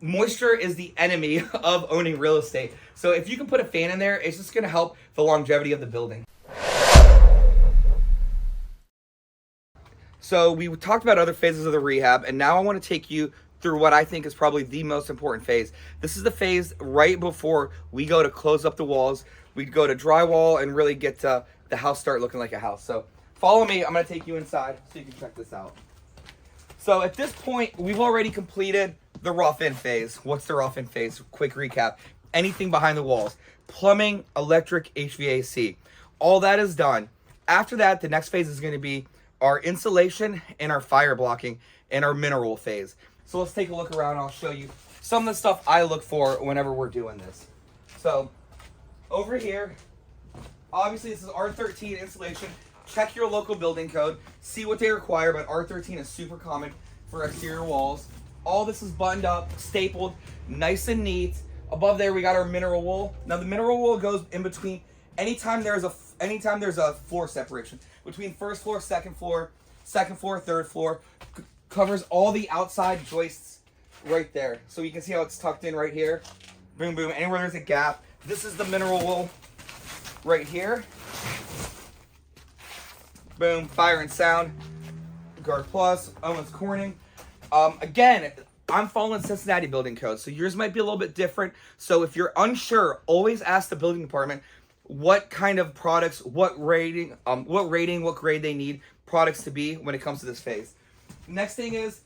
moisture is the enemy of owning real estate. So if you can put a fan in there, it's just going to help the longevity of the building. So we talked about other phases of the rehab, and now I want to take you through what I think is probably the most important phase. This is the phase right before we go to close up the walls. We go to drywall and really get the house start looking like a house. So follow me. I'm going to take you inside so you can check this out. So at this point, we've already completed the rough-in phase. What's the rough-in phase? Quick recap. Anything behind the walls. Plumbing, electric, HVAC. All that is done. After that, the next phase is going to be our insulation and our fire blocking and our mineral phase. So let's take a look around and I'll show you some of the stuff I look for whenever we're doing this. So over here, obviously this is R13 insulation. Check your local building code, see what they require, but R13 is super common for exterior walls. All this is buttoned up, stapled, nice and neat. Above there we got our mineral wool. Now the mineral wool goes in between anytime there's a floor separation between first floor, second floor, third floor, covers all the outside joists right there. So you can see how it's tucked in right here. Boom, boom. Anywhere there's a gap. This is the mineral wool right here. Boom. Fire and sound. Guard Plus. Owens Corning. Again, I'm following Cincinnati building code, so yours might be a little bit different. So if you're unsure, always ask the building department what kind of products, what rating, what grade they need products to be when it comes to this phase. Next thing is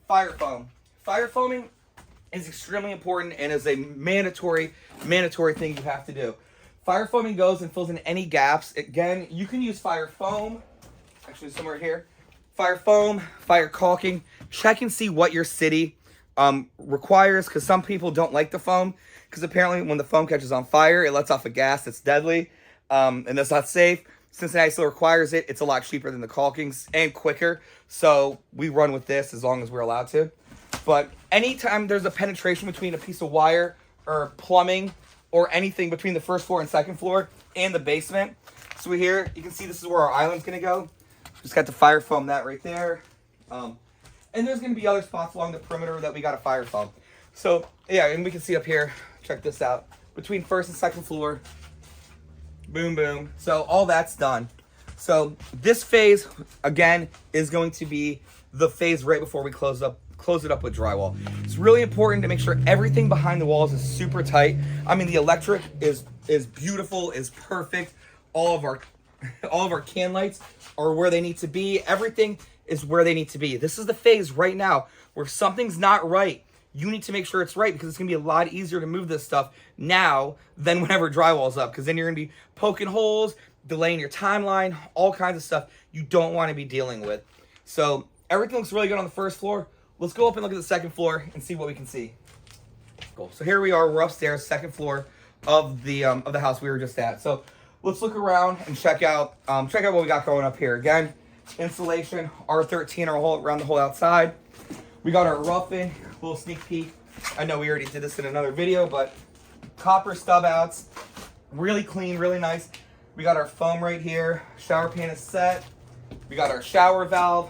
fire foam. Fire foaming is extremely important and is a mandatory thing you have to do. Fire foaming goes and fills in any gaps. Again, you can use fire foam, actually somewhere here. Fire foam, fire caulking. Check and see what your city requires, because some people don't like the foam, because apparently when the foam catches on fire, it lets off a gas that's deadly, and that's not safe. Cincinnati still requires it. It's a lot cheaper than the caulkings and quicker, so we run with this as long as we're allowed to. But anytime there's a penetration between a piece of wire or plumbing or anything between the first floor and second floor and the basement, so here you can see this is where our island's going to go. Just got to fire foam that right there. And there's going to be other spots along the perimeter that we got to fire foam. So yeah, and we can see up here, check this out, between first and second floor, boom, boom. So all that's done. So this phase, again, is going to be the phase right before we close it up with drywall. It's really important to make sure everything behind the walls is super tight. I mean, the electric is beautiful, is perfect. All of our can lights are where they need to be. Everything is where they need to be. This is the phase right now where something's not right. You need to make sure it's right, because it's going to be a lot easier to move this stuff now than whenever drywall's up, because then you're going to be poking holes, delaying your timeline, all kinds of stuff you don't want to be dealing with. So everything looks really good on the first floor. Let's go up and look at the second floor and see what we can see. Cool. So here we are. We're upstairs, second floor of the house we were just at. So let's look around and check out what we got going up here. Again, insulation, R13 around the whole outside. We got our rough-in, little sneak peek. I know we already did this in another video, but copper stub outs, really clean, really nice. We got our foam right here. Shower pan is set. We got our shower valve.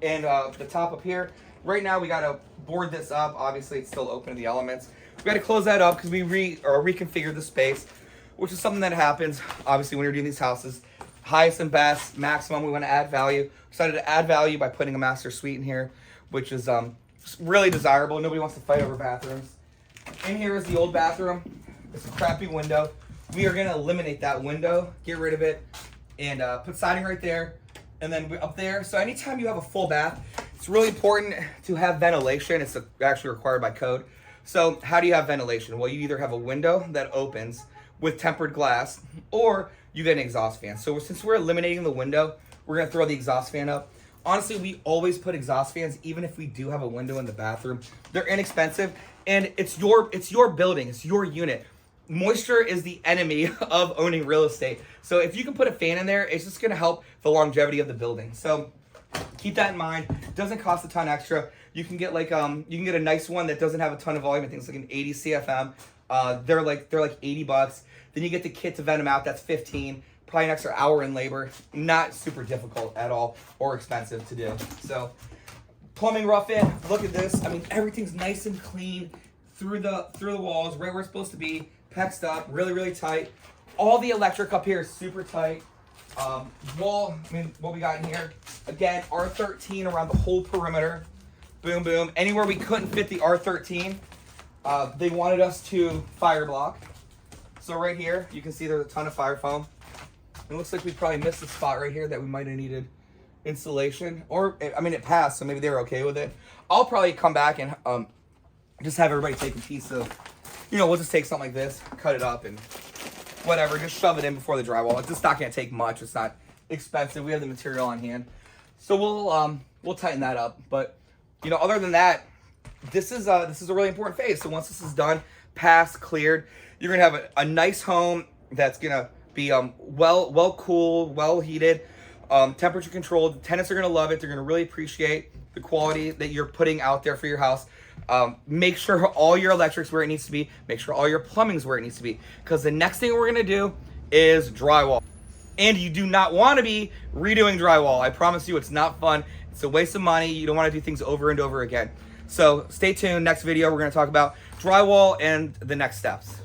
And the top up here. Right now we got to board this up. Obviously, it's still open to the elements. We got to close that up because we reconfigured the space, which is something that happens, obviously, when you're doing these houses. Highest and best, maximum, we want to add value. Decided to add value by putting a master suite in here, which is really desirable. Nobody wants to fight over bathrooms. In here is the old bathroom. It's a crappy window. We are going to eliminate that window, get rid of it, and put siding right there. And then up there, so anytime you have a full bath, it's really important to have ventilation. It's actually required by code. So how do you have ventilation? Well, you either have a window that opens with tempered glass, or you get an exhaust fan. So since we're eliminating the window, we're gonna throw the exhaust fan up. Honestly, we always put exhaust fans, even if we do have a window in the bathroom. They're inexpensive, and it's your building, it's your unit. Moisture is the enemy of owning real estate. So if you can put a fan in there, it's just gonna help the longevity of the building. So keep that in mind. It doesn't cost a ton extra. You can get a nice one that doesn't have a ton of volume. I think it's like an 80 CFM. They're like $80. Then you get the kit to vent them out. That's $15. Probably an extra hour in labor. Not super difficult at all or expensive to do. So Plumbing rough in. Look at this. I mean, everything's nice and clean through the walls, right where it's supposed to be. Pexed up, really, really tight. All the electric up here is super tight. Wall, I mean, what we got in here? Again, R13 around the whole perimeter. Boom, boom. Anywhere we couldn't fit the R13, they wanted us to fire block. So right here, you can see there's a ton of fire foam. It looks like we probably missed a spot right here that we might have needed insulation. Or, I mean, it passed, so maybe they were okay with it. I'll probably come back and just have everybody take a piece of, you know, we'll just take something like this, cut it up, and whatever, just shove it in before the drywall. It's just not going to take much. It's not expensive. We have the material on hand. So we'll tighten that up. But, you know, other than that, this is a really important phase. So once this is done, passed, cleared, you're going to have a nice home that's going to be well cooled, well heated, temperature controlled. The tenants are going to love it. They're going to really appreciate the quality that you're putting out there for your house. Make sure all your electric's where it needs to be. Make sure all your plumbing's where it needs to be. Because the next thing we're going to do is drywall. And you do not want to be redoing drywall. I promise you it's not fun. It's a waste of money. You don't want to do things over and over again. So stay tuned. Next video, we're going to talk about drywall and the next steps.